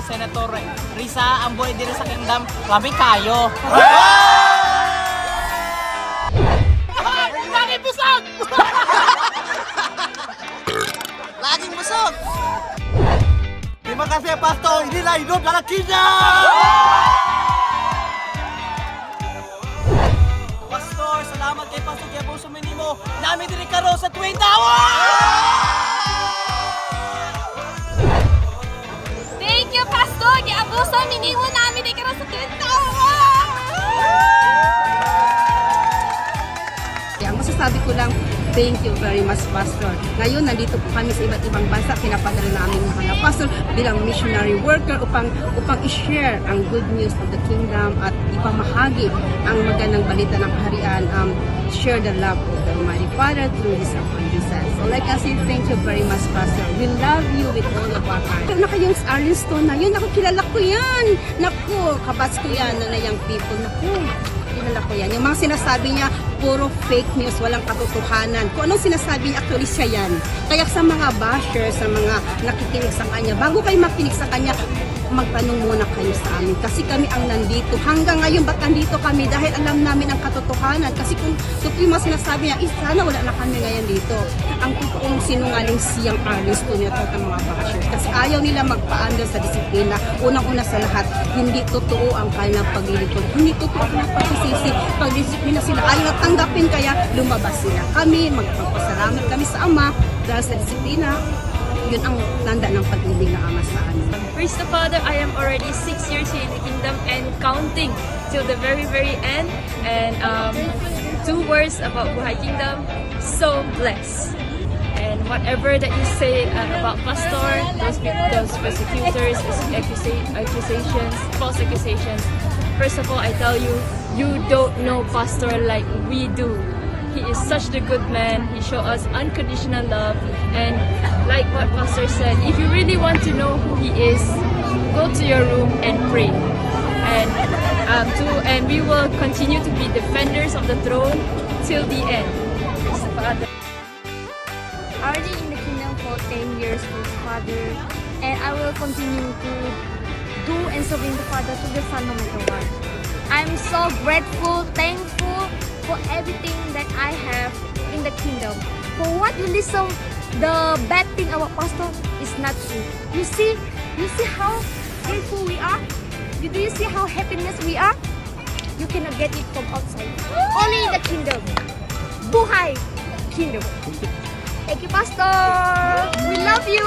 Senator Risa ang buhay diri sa Kingdom. Grabe kayo. Laging busog! Laging busog! Terima kasih Pastor, inilah hidup dalam Kingdom! Pastor, salamat kay Pastor kaya po sumini mo. Nami diri karo sa Twin Tower! Thank you, Pastor! Giabuso, miniho namin di karo sa Twin Tower! Ang masasabi ko lang, thank you very much, Pastor. Ngayon, nandito po kami sa iba't ibang bansa. Pinapadala namin mga Pastor bilang missionary worker upang i-share ang good news of the Kingdom at ipamahagi ang magandang balita ng kaharian. Share the love of the Almighty Father through His Son Jesus. So like I say, thank you very much, Pastor. We love you with all of our heart. Naka yung Arlington na yun, ako kilala ko yan. Naku, kabats ko yan na young people. Naku, kilala ko yan. Yung mga sinasabi niya, puro fake news, walang katotohanan. Kung anong sinasabi niya, actually siya yan. Kaya sa mga bashers, sa mga nakikinig sa kanya, bago kayo makinig sa kanya, magtanong muna kayo sa amin. Kasi kami ang nandito. Hanggang ngayon, ba't nandito kami? Dahil alam namin ang katotohanan. Kasi kung yung mga sinasabi niya, sana wala na kami ngayon dito. Ang totoong sinungaling siyang Arlington niya at ang mga bashers. Kasi ayaw nila magpaandar sa disiplina. Unang-una sa lahat, hindi totoo ang kanilang paglilingkod. Hindi totoo ang pagsisisi. Pag-disiplina sila, ayaw na tanggapin, kaya lumabas sila. Kami, magpapasalamat kami sa Ama dahil sa disiplina. Yun ang tanda ng pag-ibig ng Ama sa amin. Praise the Father, I am already 6 years here in the Kingdom and counting till the very, very end. And 2 words about Buhay Kingdom, so blessed. And whatever that you say about Pastor, those persecutors, accusations, false accusations, first of all, I tell you, you don't know Pastor like we do. He is such a good man. He showed us unconditional love. And like what Pastor said, if you really want to know who he is, go to your room and pray. And we will continue to be defenders of the throne till the end. Already in the Kingdom for 10 years with Father, and I will continue to do and serving the Father to the Son no matter what. I'm so grateful, thankful for everything that I have in the Kingdom. For what you listen, the bad thing about Pastor is not true. You see how grateful we are? Do you see how happiness we are? You cannot get it from outside. Only in the Kingdom. Buhay Kingdom. Thank you, Pastor. We love you.